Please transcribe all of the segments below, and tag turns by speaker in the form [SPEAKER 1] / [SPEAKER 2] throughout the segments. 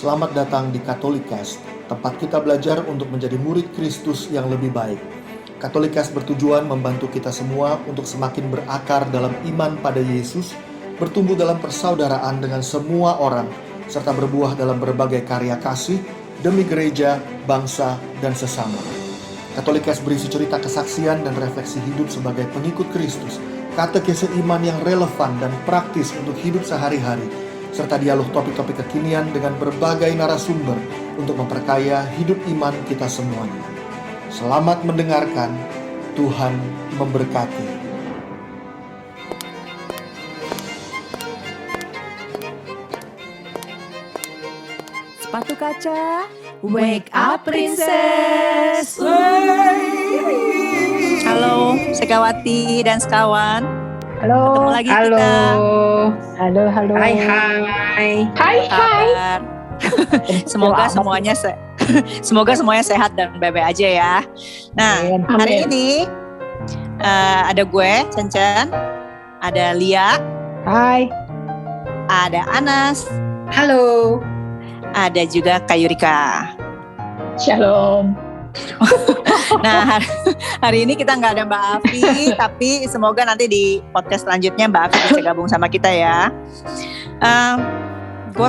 [SPEAKER 1] Selamat datang di Katolikas, tempat kita belajar untuk menjadi murid Kristus yang lebih baik. Katolikas bertujuan membantu kita semua untuk semakin berakar dalam iman pada Yesus, bertumbuh dalam persaudaraan dengan semua orang, serta berbuah dalam berbagai karya kasih demi gereja, bangsa, dan sesama. Katolikas berisi cerita kesaksian dan refleksi hidup sebagai pengikut Kristus, katekese iman yang relevan dan praktis untuk hidup sehari-hari, serta dialog topik-topik kekinian dengan berbagai narasumber untuk memperkaya hidup iman kita semuanya. Selamat mendengarkan, Tuhan memberkati.
[SPEAKER 2] Sepatu kaca, wake up princess.
[SPEAKER 3] Halo, Sekawati dan sekawan.
[SPEAKER 4] Halo.
[SPEAKER 3] Ketemu lagi
[SPEAKER 4] halo.
[SPEAKER 3] kita.
[SPEAKER 4] Halo.
[SPEAKER 3] Hai.
[SPEAKER 4] Hai.
[SPEAKER 3] Semoga semuanya semoga semuanya sehat dan baik-baik aja ya. Nah,
[SPEAKER 4] Amin.
[SPEAKER 3] hari ini ada gue, Cen, ada Lia,
[SPEAKER 4] Hai.
[SPEAKER 3] ada Anas,
[SPEAKER 5] Halo.
[SPEAKER 3] ada juga Kayurika.
[SPEAKER 4] Shalom.
[SPEAKER 3] Nah, hari ini kita nggak ada Mbak Afi, tapi semoga nanti di podcast selanjutnya Mbak Afi bisa gabung sama kita ya. Gue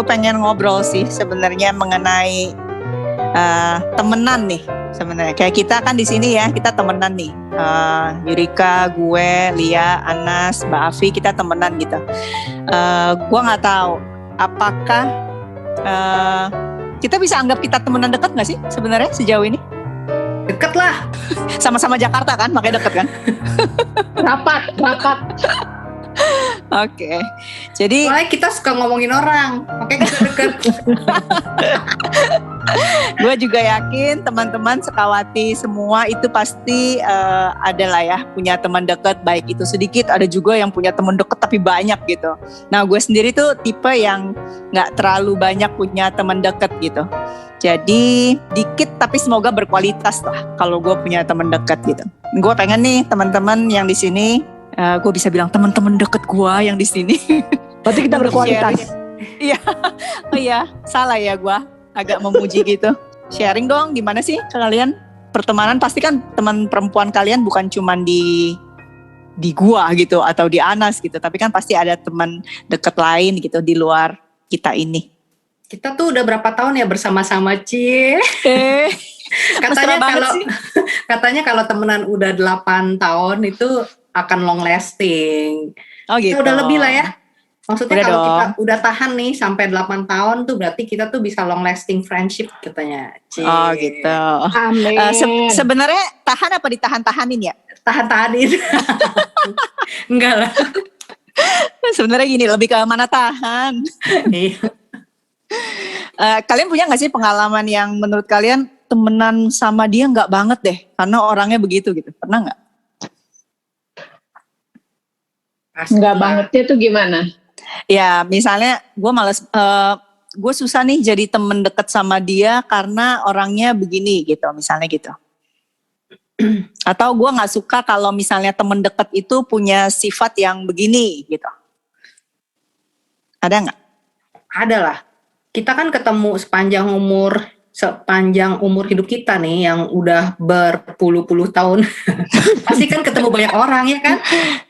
[SPEAKER 3] pengen ngobrol sih sebenarnya mengenai temenan nih sebenarnya. Kayak kita kan di sini ya, kita temenan nih. Yurika, gue, Lia, Anas, Mbak Afi, kita temenan gitu. Gue nggak tahu apakah kita bisa anggap kita temenan dekat nggak sih sebenarnya sejauh ini?
[SPEAKER 5] Deket lah.
[SPEAKER 3] Sama-sama Jakarta kan, makanya deket kan?
[SPEAKER 4] Rapat.
[SPEAKER 3] Oke. Jadi
[SPEAKER 5] Soalnya kita suka ngomongin orang, makanya kita deket.
[SPEAKER 3] gue juga yakin teman-teman Sekawati semua itu pasti adalah ya punya teman dekat, baik itu sedikit, ada juga yang punya teman dekat tapi banyak gitu. Nah, gue sendiri tuh tipe yang nggak terlalu banyak punya teman dekat gitu. Jadi dikit tapi semoga berkualitas lah kalau gue punya teman dekat gitu. Gue pengen nih teman-teman yang di sini, gue bisa bilang teman-teman dekat gue yang di sini.
[SPEAKER 4] Berarti kita berkualitas.
[SPEAKER 3] Iya, oh iya, salah ya gue agak memuji gitu. Sharing dong, gimana sih kalian pertemanan? Pasti kan teman perempuan kalian bukan cuma di gua gitu atau di Anas gitu, tapi kan pasti ada teman dekat lain gitu di luar kita ini.
[SPEAKER 5] Kita tuh udah berapa tahun ya bersama-sama, Cie?
[SPEAKER 3] Mesra banget sih.
[SPEAKER 5] Katanya kalau temenan udah 8 tahun itu akan long lasting.
[SPEAKER 3] Oh gitu.
[SPEAKER 5] Kita udah lebih lah ya. Maksudnya
[SPEAKER 3] Udah
[SPEAKER 5] kalau
[SPEAKER 3] dong.
[SPEAKER 5] kita udah tahan nih sampai 8 tahun tuh berarti kita tuh bisa long lasting friendship katanya, Cie.
[SPEAKER 3] Oh gitu.
[SPEAKER 4] Amin.
[SPEAKER 3] Sebenarnya tahan apa ditahan-tahanin ya?
[SPEAKER 5] Tahan-tahanin. Enggak lah.
[SPEAKER 3] Sebenarnya gini, lebih ke mana tahan. Kalian punya nggak sih pengalaman yang menurut kalian temenan sama dia nggak banget deh, karena orangnya begitu gitu? Pernah nggak?
[SPEAKER 4] Enggak bangetnya tuh gimana?
[SPEAKER 3] Ya misalnya gue susah nih jadi temen deket sama dia karena orangnya begini gitu, misalnya gitu. Atau gue nggak suka kalau misalnya temen deket itu punya sifat yang begini gitu. Ada nggak?
[SPEAKER 5] Ada lah. Kita kan ketemu sepanjang umur hidup kita nih yang udah berpuluh-puluh tahun. Pasti kan ketemu banyak orang ya kan?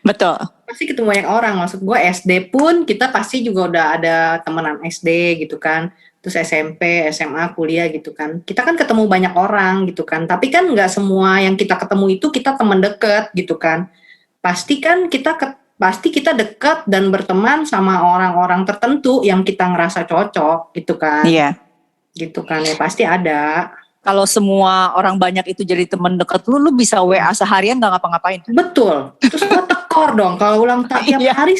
[SPEAKER 3] Betul.
[SPEAKER 5] Pasti ketemu banyak orang. Maksud gue SD pun kita pasti juga udah ada temenan SD gitu kan. Terus SMP, SMA, kuliah gitu kan. Kita kan ketemu banyak orang gitu kan. Tapi kan nggak semua yang kita ketemu itu kita teman deket gitu kan. Pasti kita dekat dan berteman sama orang-orang tertentu yang kita ngerasa cocok gitu kan.
[SPEAKER 3] Iya.
[SPEAKER 5] Gitu kan ya pasti ada.
[SPEAKER 3] Kalau semua orang banyak itu jadi temen deket lu bisa WA seharian nggak ngapa-ngapain.
[SPEAKER 5] Betul. Terus gue tekor dong kalau ulang tahun tiap
[SPEAKER 3] Iya.
[SPEAKER 5] hari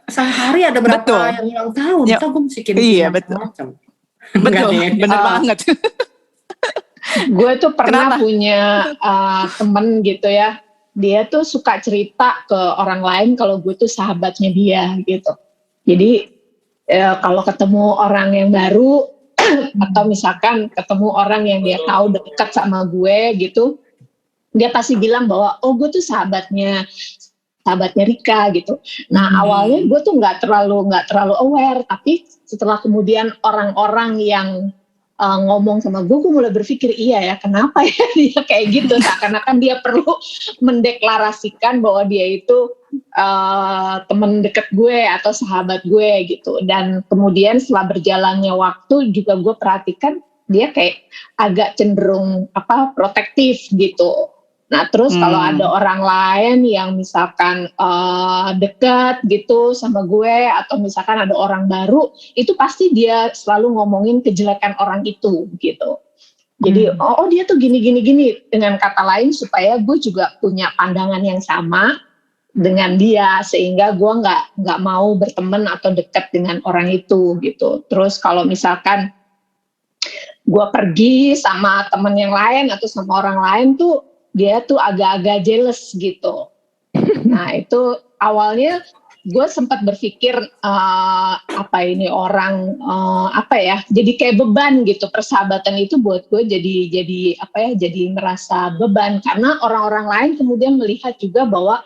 [SPEAKER 5] sehari ada berapa
[SPEAKER 3] Betul.
[SPEAKER 5] yang ulang tahun.
[SPEAKER 3] Ya.
[SPEAKER 5] Kita gue mesti kirim
[SPEAKER 3] Iya, betul.
[SPEAKER 5] macam.
[SPEAKER 3] Betul, bener banget.
[SPEAKER 4] Gue tuh pernah
[SPEAKER 3] Kenapa?
[SPEAKER 4] punya temen gitu ya. Dia tuh suka cerita ke orang lain kalau gue tuh sahabatnya dia gitu. Jadi kalau ketemu orang yang baru atau misalkan ketemu orang yang dia tahu dekat sama gue gitu, dia pasti bilang bahwa oh gue tuh sahabatnya sahabatnya Rika gitu. Nah awalnya gue tuh nggak terlalu aware, tapi setelah kemudian orang-orang yang ngomong sama gue mulai berpikir iya ya kenapa ya dia kayak gitu, seakan-akan dia perlu mendeklarasikan bahwa dia itu teman dekat gue atau sahabat gue gitu. Dan kemudian setelah berjalannya waktu juga gue perhatikan dia kayak agak cenderung protektif gitu. Nah terus kalau ada orang lain yang misalkan dekat gitu sama gue atau misalkan ada orang baru, itu pasti dia selalu ngomongin kejelekan orang itu gitu. Jadi oh dia tuh gini. Dengan kata lain supaya gue juga punya pandangan yang sama dengan dia, sehingga gue nggak mau berteman atau dekat dengan orang itu gitu. Terus kalau misalkan gue pergi sama teman yang lain atau sama orang lain tuh dia tuh agak-agak jealous gitu. Nah itu awalnya gue sempat berpikir ini orang jadi kayak beban gitu, persahabatan itu buat gue jadi merasa beban karena orang-orang lain kemudian melihat juga bahwa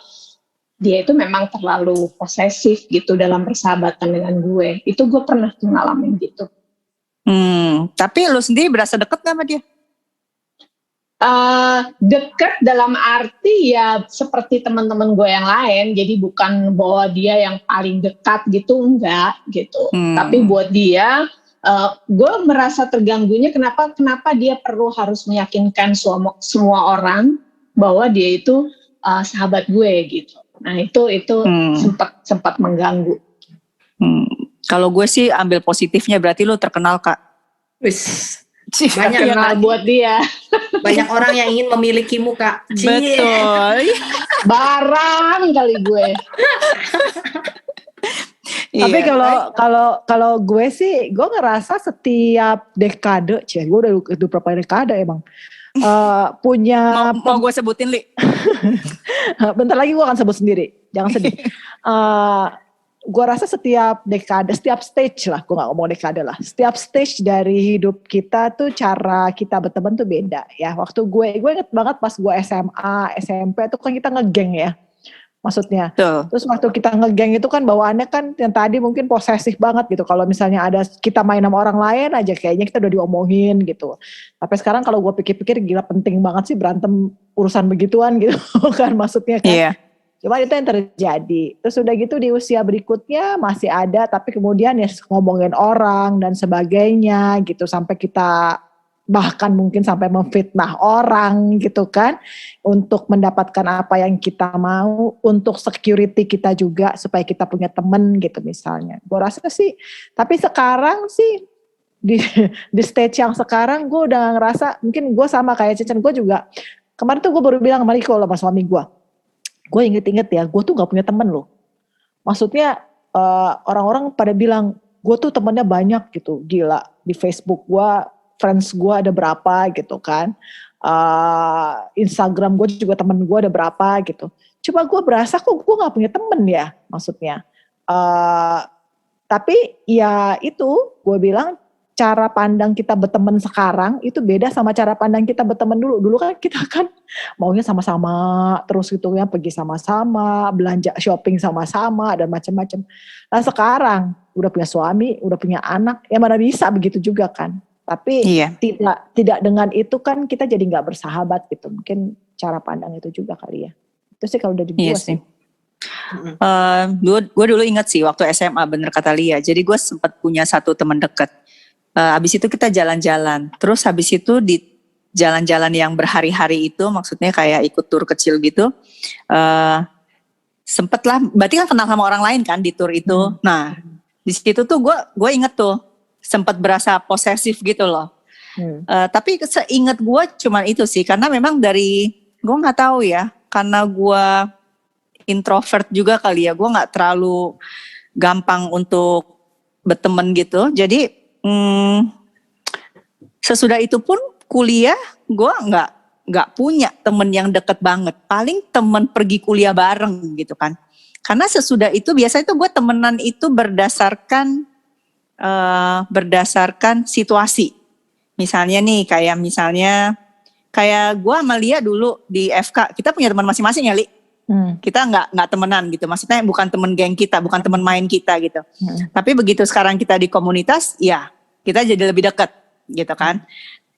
[SPEAKER 4] dia itu memang terlalu posesif gitu dalam persahabatan dengan gue. Itu gue pernah tuh ngalamin gitu.
[SPEAKER 3] Tapi lu sendiri berasa deket gak sama dia?
[SPEAKER 4] Dekat dalam arti ya seperti teman-teman gue yang lain, jadi bukan bahwa dia yang paling dekat gitu, enggak gitu. Tapi buat dia, gue merasa terganggunya kenapa dia perlu harus meyakinkan semua orang bahwa dia itu sahabat gue gitu. Nah itu sempat mengganggu.
[SPEAKER 3] Kalau gue sih ambil positifnya, berarti lu terkenal Kak.
[SPEAKER 5] Wis. Banyak
[SPEAKER 4] Kenal buat dia.
[SPEAKER 5] Banyak orang yang ingin memilikimu Kak.
[SPEAKER 3] Betul.
[SPEAKER 4] Barang kali gue.
[SPEAKER 2] Tapi kalau gue sih, gue ngerasa setiap dekade, gue udah berapa dekade emang, punya
[SPEAKER 3] mau gue sebutin Li?
[SPEAKER 2] Bentar lagi gue akan sebut sendiri, jangan sedih. Gue rasa setiap dekade, setiap stage lah, gue gak ngomong dekade lah, setiap stage dari hidup kita tuh cara kita berteman tuh beda ya. Waktu gue inget banget pas gue SMA, SMP tuh kan kita ngegeng ya, maksudnya. Terus waktu kita ngegeng itu kan bawaannya kan yang tadi mungkin posesif banget gitu. Kalau misalnya ada kita main sama orang lain aja kayaknya kita udah diomongin gitu. Tapi sekarang kalau gue pikir-pikir gila penting banget sih berantem urusan begituan gitu kan maksudnya kan.
[SPEAKER 3] Iya.
[SPEAKER 2] Cuma itu yang terjadi. Terus udah gitu di usia berikutnya masih ada, tapi kemudian ya ngomongin orang dan sebagainya gitu. Sampai kita bahkan mungkin sampai memfitnah orang gitu kan. Untuk mendapatkan apa yang kita mau. Untuk security kita juga supaya kita punya temen gitu misalnya. Gue rasa sih, tapi sekarang sih di stage yang sekarang gue udah ngerasa, mungkin gue sama kayak Cecen, gue juga. Kemarin tuh gue baru bilang sama Riko sama suami gue inget-inget ya, gue tuh gak punya temen loh. Maksudnya orang-orang pada bilang, gue tuh temennya banyak gitu, gila. Di Facebook gue, friends gue ada berapa gitu kan. Instagram gue juga temen gue ada berapa gitu. Cuma gue berasa kok gue gak punya temen ya, maksudnya. Tapi ya itu, gue bilang, cara pandang kita berteman sekarang itu beda sama cara pandang kita berteman dulu. Dulu kan kita kan maunya sama-sama terus gitu ya, pergi sama-sama, belanja shopping sama-sama dan macam-macam. Nah sekarang udah punya suami, udah punya anak, ya mana bisa begitu juga kan. Tapi tidak dengan itu kan kita jadi nggak bersahabat gitu. Mungkin cara pandang itu juga kali ya. Itu sih kalau dari gue sih.
[SPEAKER 3] Gue dulu inget sih waktu SMA, bener kata Lia. Jadi gue sempat punya satu teman dekat. Habis itu kita jalan-jalan. Terus habis itu di jalan-jalan yang berhari-hari itu, maksudnya kayak ikut tur kecil gitu. Sempet lah, berarti kan kenal sama orang lain kan di tur itu. Nah, di situ tuh gue inget tuh, sempet berasa posesif gitu loh. Tapi seinget gue cuman itu sih, karena memang dari, gue gak tahu ya, karena gue introvert juga kali ya, gue gak terlalu gampang untuk berteman gitu. Jadi, sesudah itu pun kuliah gue nggak punya temen yang deket banget, paling temen pergi kuliah bareng gitu kan. Karena sesudah itu biasanya tuh gue temenan itu berdasarkan situasi. Misalnya nih kayak gue sama Lia dulu di FK, kita punya teman masing-masing ya Li. Kita nggak temenan gitu. Maksudnya bukan temen geng kita, bukan temen main kita gitu. Tapi begitu sekarang kita di komunitas, ya kita jadi lebih dekat gitu kan.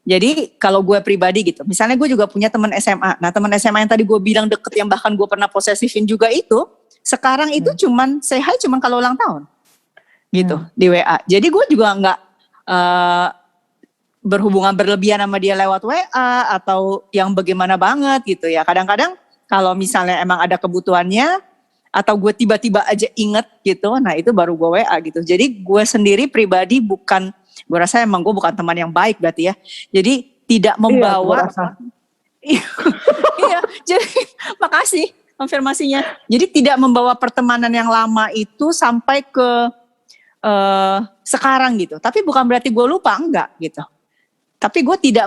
[SPEAKER 3] Jadi kalau gue pribadi gitu, misalnya gue juga punya teman SMA. Nah teman SMA yang tadi gue bilang deket, yang bahkan gue pernah posesifin juga itu, sekarang itu cuman say hi cuman kalau ulang tahun gitu di WA. Jadi gue juga nggak berhubungan berlebihan sama dia lewat WA atau yang bagaimana banget gitu ya. Kadang-kadang kalau misalnya emang ada kebutuhannya atau gue tiba-tiba aja inget gitu, nah itu baru gue WA gitu. Jadi gue sendiri pribadi bukan, gue rasa emang gue bukan teman yang baik berarti ya. Jadi tidak membawa, iya, jadi makasih konfirmasinya. Jadi tidak membawa pertemanan yang lama itu sampai ke sekarang gitu. Tapi bukan berarti gue lupa, enggak gitu. Tapi gue tidak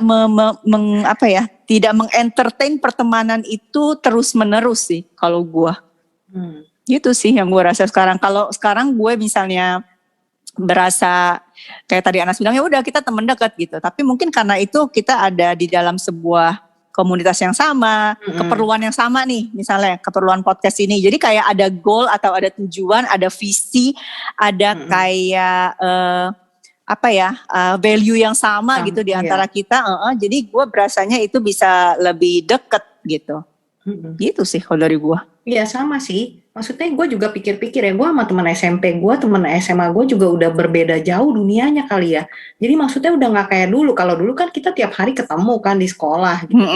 [SPEAKER 3] tidak mengentertain pertemanan itu terus menerus sih kalau gue. Gitu sih yang gue rasa sekarang. Kalau sekarang gue misalnya berasa kayak tadi Anas bilang, ya udah kita teman dekat gitu. Tapi mungkin karena itu kita ada di dalam sebuah komunitas yang sama, keperluan yang sama nih, misalnya keperluan podcast ini. Jadi kayak ada goal atau ada tujuan, ada visi, ada kayak value yang sama gitu di antara kita. Jadi gue berasanya itu bisa lebih deket gitu. Gitu sih kalau dari gue.
[SPEAKER 5] Iya sama sih. Maksudnya gue juga pikir-pikir ya, gue sama teman SMP gue, teman SMA gue juga udah berbeda jauh dunianya kali ya. Jadi maksudnya udah gak kayak dulu. Kalau dulu kan kita tiap hari ketemu kan di sekolah gitu.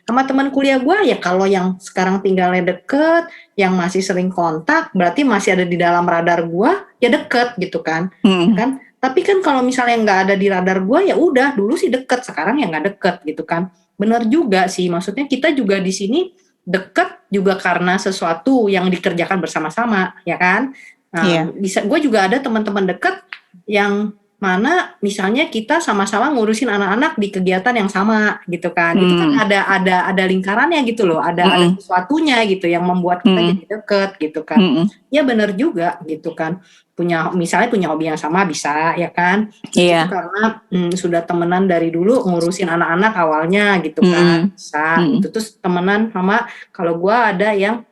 [SPEAKER 5] Sama teman kuliah gue ya, kalau yang sekarang tinggalnya deket, yang masih sering kontak, berarti masih ada di dalam radar gue, ya deket gitu kan. Kan? Tapi kan kalau misalnya nggak ada di radar gue, ya udah dulu sih deket, sekarang ya nggak deket gitu kan. Benar juga sih, maksudnya kita juga di sini deket juga karena sesuatu yang dikerjakan bersama-sama, ya kan? Nah, bisa, gue juga ada teman-teman deket yang mana misalnya kita sama-sama ngurusin anak-anak di kegiatan yang sama gitu kan. Itu kan ada lingkarannya gitu loh, ada sesuatunya gitu yang membuat kita jadi deket gitu kan. Ya benar juga gitu kan. Misalnya punya hobi yang sama bisa ya kan. Itu karena sudah temenan dari dulu ngurusin anak-anak awalnya gitu kan. Bisa. Itu terus temenan sama, kalau gue ada yang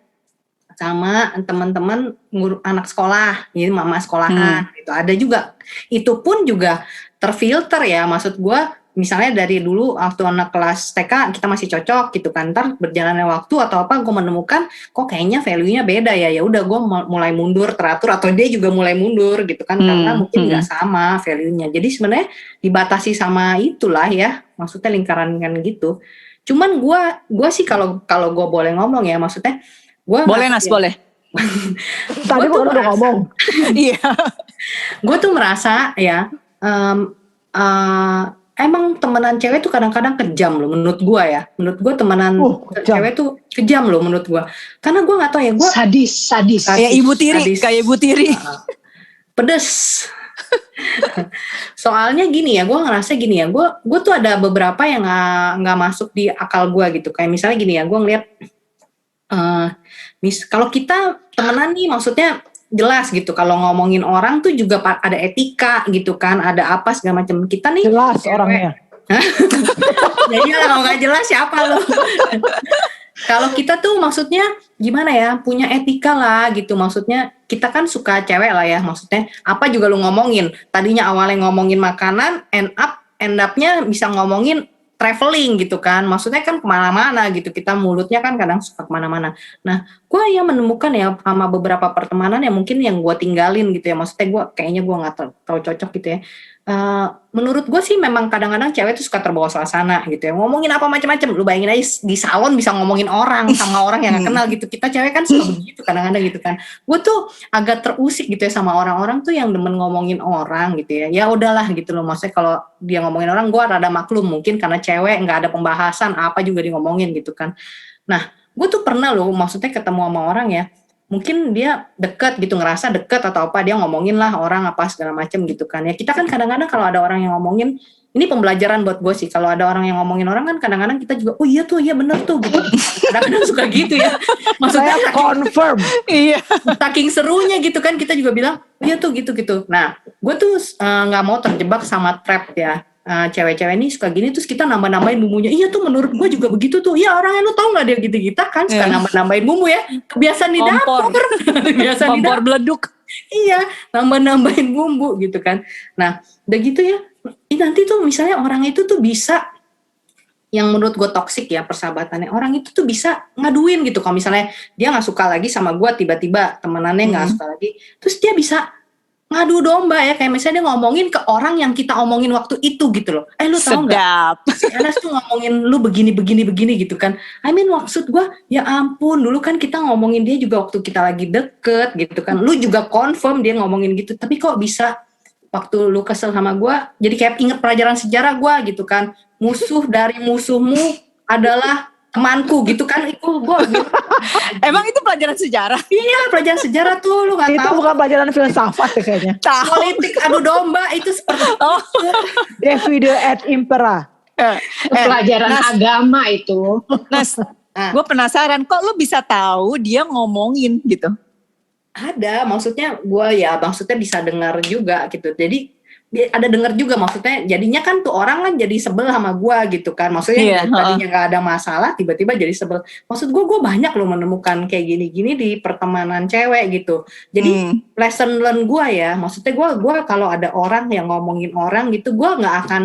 [SPEAKER 5] sama teman-teman anak sekolah, jadi mama sekolahan gitu. Ada juga, itu pun juga terfilter ya, maksud gue misalnya dari dulu waktu anak kelas TK kita masih cocok gitu kan, ntar berjalannya waktu atau apa gue menemukan kok kayaknya value-nya beda ya, ya udah gue mulai mundur teratur, atau dia juga mulai mundur gitu kan, karena mungkin nggak sama value-nya. Jadi sebenarnya dibatasi sama itulah ya, maksudnya lingkaran kan gitu. Cuman gue sih kalau gue boleh ngomong ya, maksudnya
[SPEAKER 3] boleh Nas, boleh.
[SPEAKER 2] Tadi gue udah ngomong.
[SPEAKER 3] Iya.
[SPEAKER 5] Gue tuh merasa ya, emang temenan cewek tuh kadang-kadang kejam loh menurut gue ya. Menurut gue temenan cewek tuh kejam loh menurut gue. Karena gue nggak tahu ya, gue
[SPEAKER 4] sadis.
[SPEAKER 3] Kayak ibu tiri.
[SPEAKER 5] Pedes. Soalnya gini ya, gue ngerasa gini ya, gue tuh ada beberapa yang nggak masuk di akal gue gitu. Kayak misalnya gini ya, gue ngeliat kalau kita temenan nih, maksudnya jelas gitu, kalau ngomongin orang tuh juga ada etika gitu kan, ada apa segala macam. Kita nih
[SPEAKER 2] jelas orangnya.
[SPEAKER 5] Ya iyalah, kalau nggak jelas siapa lo? Kalau kita tuh maksudnya gimana ya, punya etika lah gitu. Maksudnya kita kan suka cewek lah ya, maksudnya apa juga lu ngomongin. Tadinya awalnya ngomongin makanan, end up-nya bisa ngomongin traveling gitu kan, maksudnya kan kemana-mana gitu, kita mulutnya kan kadang suka kemana-mana. Nah, gue yang menemukan ya sama beberapa pertemanan yang mungkin yang gue tinggalin gitu ya, maksudnya kayaknya gue nggak terlalu cocok gitu ya. Menurut gue sih memang kadang-kadang cewek tuh suka terbawa suasana gitu ya, ngomongin apa macam-macam. Lu bayangin aja di salon bisa ngomongin orang sama orang yang gak kenal gitu. Kita cewek kan suka begitu kadang-kadang gitu kan. Gue tuh agak terusik gitu ya sama orang-orang tuh yang demen ngomongin orang gitu ya. Ya udahlah gitu loh, maksudnya kalau dia ngomongin orang gue rada maklum, mungkin karena cewek nggak ada pembahasan apa juga dia ngomongin gitu kan. Nah, gue tuh pernah loh maksudnya ketemu sama orang ya, mungkin dia dekat gitu, ngerasa dekat atau apa, dia ngomongin lah orang apa segala macam gitu kan ya. Kita kan kadang-kadang kalau ada orang yang ngomongin, ini pembelajaran buat gue sih, kalau ada orang yang ngomongin orang kan kadang-kadang kita juga, oh iya tuh, iya bener tuh gitu. Kadang-kadang suka gitu ya, maksudnya
[SPEAKER 2] saya confirm.
[SPEAKER 5] Iya, saking serunya gitu kan, kita juga bilang iya tuh gitu. Nah, gue tuh nggak mau terjebak sama trap ya, cewek-cewek ini suka gini terus kita nambah-nambahin bumbunya. Iya tuh menurut gue juga begitu tuh. Iya orangnya lu tau nggak dia gitu-gitu kan suka nambah-nambahin bumbu ya. Kebiasaan di dapur. Kebiasaan di
[SPEAKER 3] Kompor
[SPEAKER 5] dapur.
[SPEAKER 3] beleduk.
[SPEAKER 5] Iya, nambah-nambahin bumbu gitu kan. Nah, udah gitu ya. Nanti tuh misalnya orang itu tuh bisa yang menurut gue toksik ya persahabatannya. Orang itu tuh bisa ngaduin gitu. Kalau misalnya dia nggak suka lagi sama gue, tiba-tiba temenannya nggak suka lagi, terus dia bisa ngadu domba ya, kayak misalnya dia ngomongin ke orang yang kita omongin waktu itu gitu loh. Lu tahu nggak?
[SPEAKER 3] Sedap.
[SPEAKER 5] Si Anas tuh ngomongin lu begini gitu kan. Maksud gue, ya ampun, dulu kan kita ngomongin dia juga waktu kita lagi deket gitu kan. Lu juga confirm dia ngomongin gitu, tapi kok bisa waktu lu kesel sama gue, jadi kayak inget pelajaran sejarah gue gitu kan. Musuh dari musuhmu adalah temanku gitu kan, itu gue gitu.
[SPEAKER 3] Emang itu pelajaran sejarah?
[SPEAKER 5] Iya, pelajaran sejarah tuh lu nggak
[SPEAKER 2] Itu
[SPEAKER 5] tahu.
[SPEAKER 2] bukan pelajaran filsafat ya kayaknya.
[SPEAKER 5] Politik adu domba itu seperti
[SPEAKER 2] Divide et impera.
[SPEAKER 4] Pelajaran
[SPEAKER 3] Nas,
[SPEAKER 4] agama itu.
[SPEAKER 3] Nas, gue penasaran kok lu bisa tahu dia ngomongin gitu.
[SPEAKER 5] ada, maksudnya maksudnya bisa dengar juga gitu. Jadi ada dengar juga, maksudnya jadinya kan tuh orang kan jadi sebel sama gue gitu kan, maksudnya tadinya nggak ada masalah tiba-tiba jadi sebel. Maksud gue banyak loh menemukan kayak gini-gini di pertemanan cewek gitu. Jadi lesson learn gue ya, maksudnya gue kalau ada orang yang ngomongin orang gitu, gue nggak akan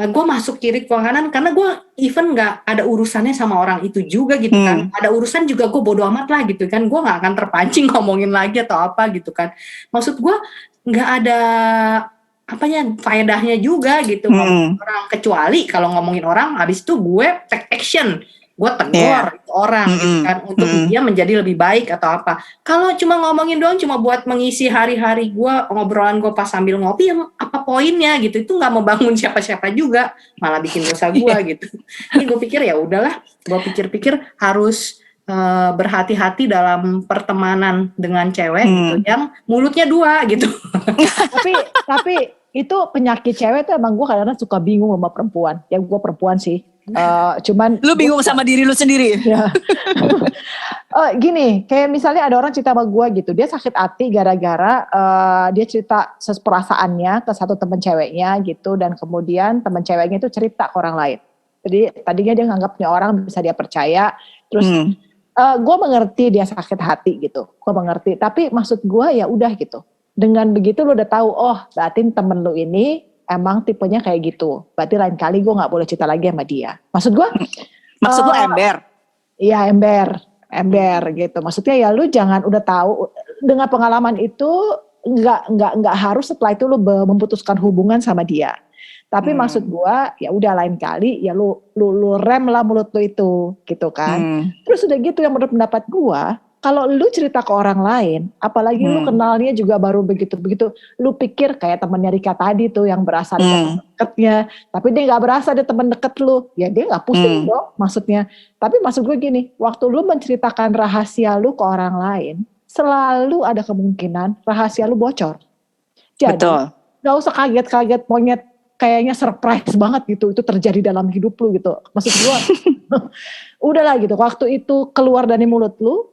[SPEAKER 5] gue masuk kiri ke kanan karena gue even nggak ada urusannya sama orang itu juga gitu kan. Ada urusan juga gue bodo amat lah gitu kan, gue nggak akan terpancing ngomongin lagi atau apa gitu kan. Maksud gue nggak ada faedahnya juga gitu ngomongin orang, kecuali kalau ngomongin orang habis itu gue take action, gue tegur orang gitu kan untuk dia menjadi lebih baik atau apa. Kalau cuma ngomongin doang cuma buat mengisi hari-hari gue, ngobrolan gue pas sambil ngopi, yang apa poinnya gitu, itu nggak membangun siapa-siapa juga, malah bikin dosa gue gitu. Jadi gue pikir ya udahlah, gue pikir-pikir harus berhati-hati dalam pertemanan dengan cewek gitu yang mulutnya dua gitu.
[SPEAKER 2] tapi itu penyakit cewek tuh emang gue kadang-kadang suka bingung sama perempuan. Ya gue perempuan sih. Cuman
[SPEAKER 3] lu bingung sama diri lu sendiri.
[SPEAKER 2] Ya. Gini, kayak misalnya ada orang cerita sama gue gitu, dia sakit hati gara-gara dia cerita perasaannya ke satu teman ceweknya gitu, dan kemudian teman ceweknya itu cerita ke orang lain. Jadi tadinya dia nganggapnya orang bisa dia percaya, terus gue mengerti dia sakit hati gitu, gue mengerti. Tapi maksud gue ya udah gitu. Dengan begitu lu udah tahu, oh berarti temen lu ini emang tipenya kayak gitu. Berarti lain kali gue gak boleh cerita lagi sama dia. Maksud gue.
[SPEAKER 3] Maksud lu ember?
[SPEAKER 2] Iya ember gitu. Maksudnya ya lu jangan udah tahu. Dengan pengalaman itu nggak harus setelah itu lu memutuskan hubungan sama dia. Tapi maksud gue ya udah lain kali ya lu rem lah mulut lu itu gitu kan. Terus udah gitu yang menurut pendapat gue, kalau lu cerita ke orang lain, apalagi lu kenalnya juga baru begitu-begitu, lu pikir kayak temennya Rika tadi tuh yang berasa di temen deketnya, tapi dia gak berasa dia temen deket lu, ya dia gak pusing dong maksudnya. Tapi maksud gue gini, waktu lu menceritakan rahasia lu ke orang lain, selalu ada kemungkinan rahasia lu bocor. Jadi gak usah kaget-kaget monyet, kayaknya surprise banget gitu, itu terjadi dalam hidup lu gitu. Maksud gue, udahlah gitu, waktu itu keluar dari mulut lu,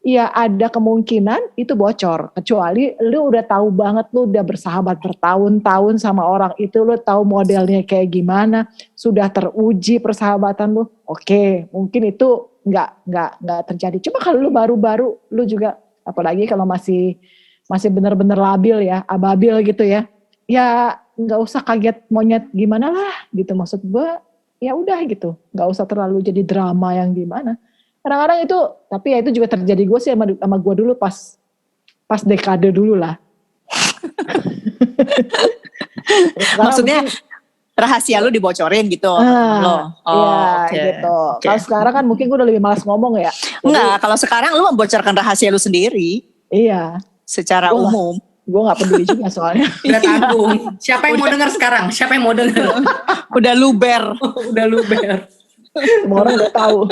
[SPEAKER 2] ya ada kemungkinan itu bocor, kecuali lu udah tahu banget, lu udah bersahabat bertahun-tahun sama orang itu, lu tahu modelnya kayak gimana, sudah teruji persahabatan lu, oke, mungkin itu nggak terjadi. Cuma kalau lu baru-baru, lu juga apalagi kalau masih benar-benar labil ya, ababil gitu ya nggak usah kaget monyet gimana lah gitu. Maksud gue ya udah gitu, nggak usah terlalu jadi drama yang gimana. Kadang-kadang itu, tapi ya itu juga terjadi gue sih sama gue dulu pas dekade dulu lah.
[SPEAKER 3] Maksudnya rahasia lu dibocorin gitu.
[SPEAKER 2] Gitu. Okay. Kalau sekarang kan mungkin gue udah lebih malas ngomong ya.
[SPEAKER 3] Enggak, kalau sekarang lu membocorkan rahasia lu sendiri.
[SPEAKER 2] Iya.
[SPEAKER 3] Secara umum.
[SPEAKER 2] Gue gak peduli juga soalnya.
[SPEAKER 5] Udah tanggung. Siapa yang mau dengar sekarang? Siapa yang mau dengar?
[SPEAKER 3] Udah luber.
[SPEAKER 5] Udah luber.
[SPEAKER 2] Semua orang udah tahu.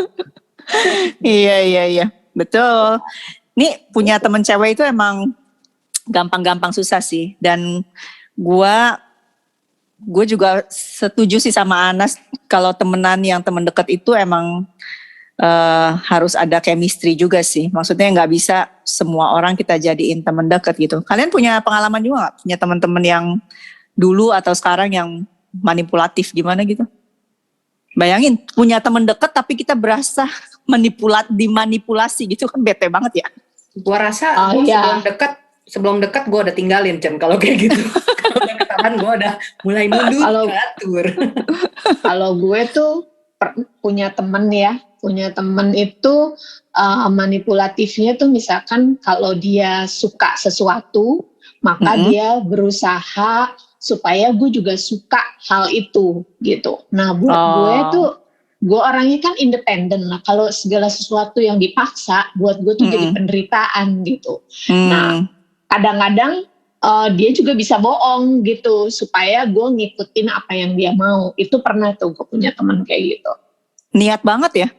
[SPEAKER 3] Iya, betul. Nih punya temen cewek itu emang gampang-gampang susah sih. Dan gue juga setuju sih sama Anas, kalau temenan yang temen deket itu emang harus ada chemistry juga sih. Maksudnya nggak bisa semua orang kita jadiin temen deket gitu. Kalian punya pengalaman juga nggak? Punya teman-teman yang dulu atau sekarang yang manipulatif gimana gitu. Bayangin punya teman dekat tapi kita berasa dimanipulasi gitu kan, bete banget ya.
[SPEAKER 5] Gua rasa sebelum dekat gue udah tinggalin Cen kalau kayak gitu. Kalau udah ketahuan gue udah mulai mundur atur.
[SPEAKER 4] Kalau gue tuh punya temen itu manipulatifnya tuh misalkan kalau dia suka sesuatu maka dia berusaha supaya gue juga suka hal itu gitu. Nah buat gue tuh, gue orangnya kan independen lah. Kalau segala sesuatu yang dipaksa, buat gue tuh jadi penderitaan gitu. Nah kadang-kadang dia juga bisa bohong gitu supaya gue ngikutin apa yang dia mau. Itu pernah tuh gue punya teman kayak gitu.
[SPEAKER 3] Niat banget ya?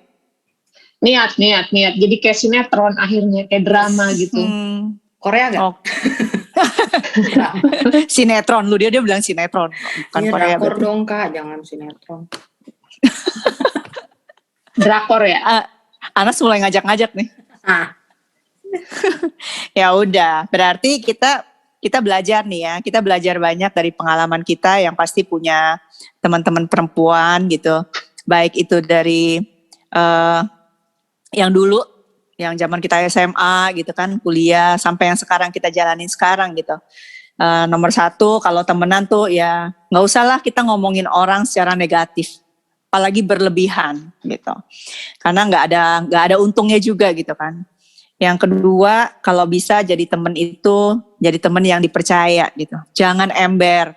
[SPEAKER 4] Niat. Jadi kayak sinetron akhirnya, kayak drama gitu.
[SPEAKER 5] Korea gak?
[SPEAKER 3] Oh. Sinetron, lu dia bilang sinetron, bukan Korea.
[SPEAKER 5] Drakor dong Kak, jangan sinetron.
[SPEAKER 4] Drakor ya?
[SPEAKER 3] Anas mulai ngajak-ngajak nih. Ya udah, berarti kita belajar nih ya, kita belajar banyak dari pengalaman kita yang pasti punya teman-teman perempuan gitu, baik itu dari yang dulu, yang zaman kita SMA gitu kan, kuliah, sampai yang sekarang kita jalanin sekarang gitu. Nomor satu, kalau temenan tuh ya nggak usah lah kita ngomongin orang secara negatif, apalagi berlebihan gitu, karena nggak ada untungnya juga gitu kan. Yang kedua, kalau bisa jadi temen itu jadi temen yang dipercaya gitu, jangan ember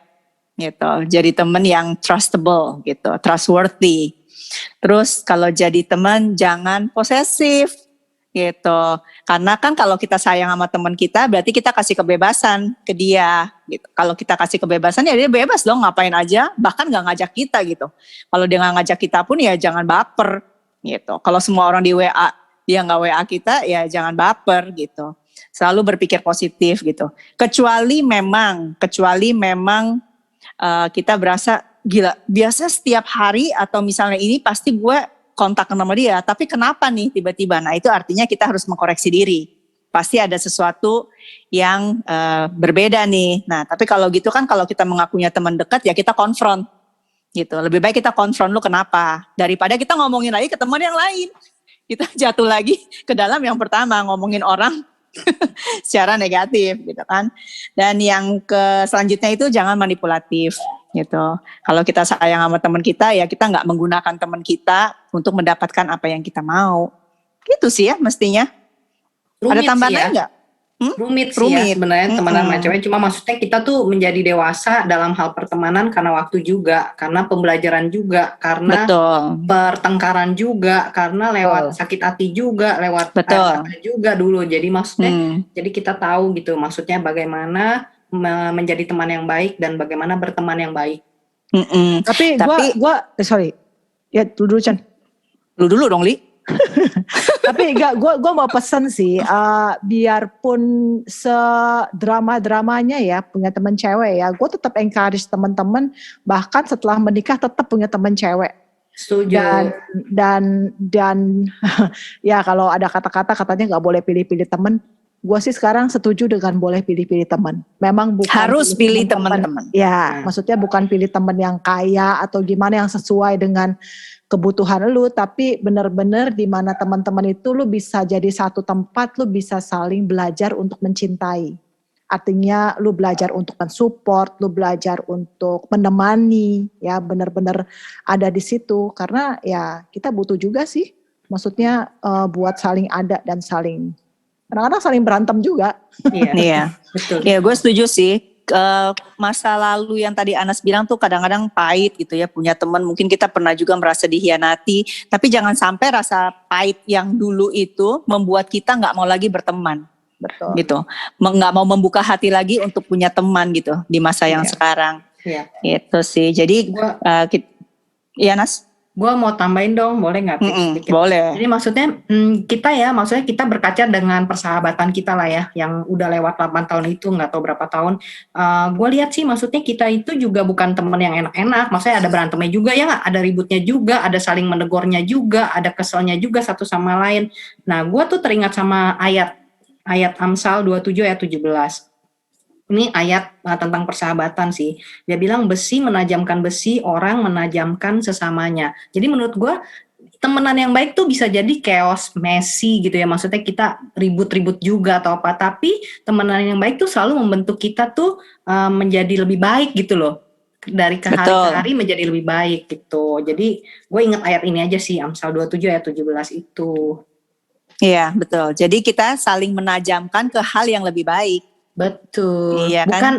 [SPEAKER 3] gitu, jadi temen yang trustable gitu, trustworthy. Terus kalau jadi teman jangan posesif gitu, karena kan kalau kita sayang sama teman kita berarti kita kasih kebebasan ke dia gitu. Kalau kita kasih kebebasan ya dia bebas dong ngapain aja, bahkan nggak ngajak kita gitu. Kalau dia nggak ngajak kita pun ya jangan baper gitu. Kalau semua orang di WA dia nggak WA kita ya jangan baper gitu. Selalu berpikir positif gitu. Kecuali memang kita berasa gila, biasa setiap hari atau misalnya ini pasti gue kontak sama dia, tapi kenapa nih tiba-tiba? Nah itu artinya kita harus mengkoreksi diri. Pasti ada sesuatu yang berbeda nih. Nah tapi kalau gitu kan, kalau kita mengakunya teman dekat ya kita konfront gitu. Lebih baik kita konfront lu kenapa, daripada kita ngomongin lagi ke teman yang lain. Kita jatuh lagi ke dalam yang pertama, ngomongin orang secara negatif gitu kan. Dan yang selanjutnya itu jangan manipulatif gitu. Kalau kita sayang sama teman kita ya kita nggak menggunakan teman kita untuk mendapatkan apa yang kita mau. Gitu sih ya mestinya. Ada tambahan lain nggak?
[SPEAKER 5] Rumit sih ya sebenarnya temenan sama cewek. Cuma maksudnya kita tuh menjadi dewasa dalam hal pertemanan karena waktu juga, karena pembelajaran juga, karena pertengkaran juga, karena lewat sakit hati juga, lewat air mata juga dulu. Jadi maksudnya jadi kita tahu gitu maksudnya bagaimana menjadi teman yang baik dan bagaimana berteman yang baik.
[SPEAKER 2] Tapi gua sorry. Ya dulu Chan.
[SPEAKER 3] Lu dulu dong Li.
[SPEAKER 2] Tapi gue mau pesen sih, biarpun sedrama-dramanya ya punya teman cewek ya, gue tetap encourage teman-teman bahkan setelah menikah tetap punya teman cewek.
[SPEAKER 5] Setuju.
[SPEAKER 2] Dan ya kalau ada kata-kata katanya nggak boleh pilih-pilih teman, gue sih sekarang setuju dengan boleh pilih-pilih teman. Memang bukan
[SPEAKER 3] harus pilih teman-teman.
[SPEAKER 2] Ya, maksudnya bukan pilih teman yang kaya atau gimana yang sesuai dengan kebutuhan lu, tapi benar-benar di mana teman-teman itu lu bisa jadi satu tempat, lu bisa saling belajar untuk mencintai. Artinya lu belajar untuk mensupport, lu belajar untuk menemani, ya benar-benar ada di situ. Karena ya kita butuh juga sih, maksudnya buat saling ada dan saling, kadang-kadang saling berantem juga.
[SPEAKER 3] Iya, betul. Iya, gue setuju sih. Masa lalu yang tadi Anas bilang tuh kadang-kadang pahit gitu ya, punya teman mungkin kita pernah juga merasa dihianati, tapi jangan sampai rasa pahit yang dulu itu membuat kita nggak mau lagi berteman.
[SPEAKER 2] Betul.
[SPEAKER 3] Gitu, nggak mau membuka hati lagi untuk punya teman gitu di masa yang sekarang.
[SPEAKER 5] Iya.
[SPEAKER 3] Itu sih. Jadi iya Nas.
[SPEAKER 5] Gue mau tambahin dong, boleh nggak?
[SPEAKER 3] Boleh.
[SPEAKER 5] Jadi maksudnya kita berkaca dengan persahabatan kita lah ya, yang udah lewat 8 tahun itu, nggak tahu berapa tahun. Gue lihat sih maksudnya kita itu juga bukan teman yang enak-enak, maksudnya ada berantemnya juga ya nggak, ada ributnya juga, ada saling menegurnya juga, ada keselnya juga satu sama lain. Nah gue tuh teringat sama ayat Amsal 27 ayat 17. ini ayat tentang persahabatan sih. Dia bilang besi menajamkan besi, orang menajamkan sesamanya. Jadi menurut gue temenan yang baik tuh bisa jadi chaos, messy gitu ya. Maksudnya kita ribut-ribut juga atau apa. Tapi temenan yang baik tuh selalu membentuk kita tuh menjadi lebih baik gitu loh. Dari ke hari ke hari menjadi lebih baik gitu. Jadi gue ingat ayat ini aja sih, Amsal 27 ayat 17 itu.
[SPEAKER 3] Iya, betul. Jadi kita saling menajamkan ke hal yang lebih baik.
[SPEAKER 5] Betul.
[SPEAKER 3] Iya,
[SPEAKER 5] bukan
[SPEAKER 3] kan?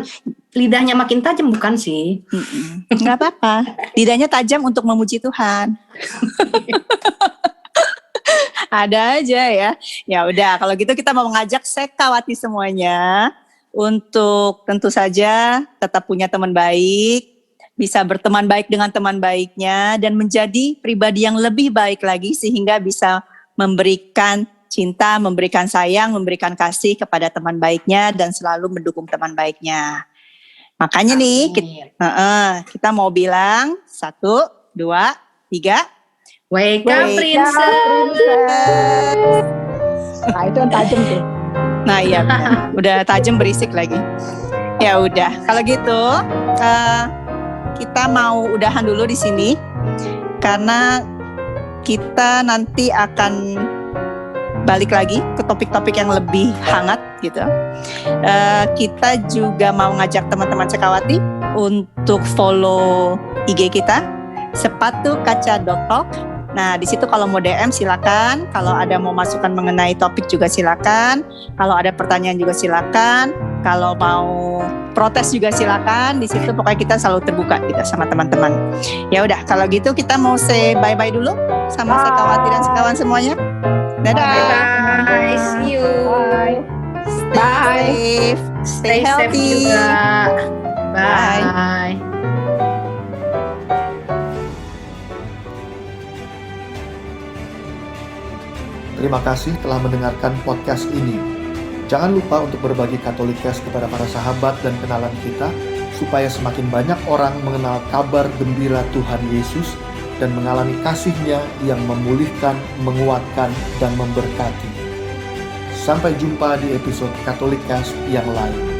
[SPEAKER 5] Lidahnya makin tajam, bukan sih?
[SPEAKER 3] Nggak apa-apa. Lidahnya tajam untuk memuji Tuhan. Ada aja ya. Ya udah, kalau gitu kita mau mengajak sekawati semuanya untuk tentu saja tetap punya teman baik, bisa berteman baik dengan teman baiknya, dan menjadi pribadi yang lebih baik lagi sehingga bisa memberikan cinta, memberikan sayang, memberikan kasih kepada teman baiknya dan selalu mendukung teman baiknya. Makanya nih kita mau bilang 1, 2, 3.
[SPEAKER 5] Wake up princess.
[SPEAKER 2] Nah itu yang tajam tuh.
[SPEAKER 3] Nah iya benar. Udah tajam berisik lagi. Ya udah, kalau gitu kita mau udahan dulu di sini karena kita nanti akan balik lagi ke topik-topik yang lebih hangat gitu. Kita juga mau ngajak teman-teman sekawati untuk follow IG kita sepatukaca.talk. Nah, di situ kalau mau DM silakan, kalau ada mau masukan mengenai topik juga silakan, kalau ada pertanyaan juga silakan, kalau mau protes juga silakan. Di situ pokoknya kita selalu terbuka gitu sama teman-teman. Ya udah, kalau gitu kita mau say bye-bye dulu sama sekawati dan sekawan semuanya. Dadah.
[SPEAKER 5] Bye. See you.
[SPEAKER 2] Bye.
[SPEAKER 3] Stay safe. Stay
[SPEAKER 5] safe
[SPEAKER 3] healthy.
[SPEAKER 5] juga.
[SPEAKER 3] Bye.
[SPEAKER 5] Bye.
[SPEAKER 1] Terima kasih telah mendengarkan podcast ini. Jangan lupa untuk berbagi Katolikes kepada para sahabat dan kenalan kita, supaya semakin banyak orang mengenal kabar gembira Tuhan Yesus dan mengalami kasih-Nya yang memulihkan, menguatkan, dan memberkati. Sampai jumpa di episode Katolikes yang lain.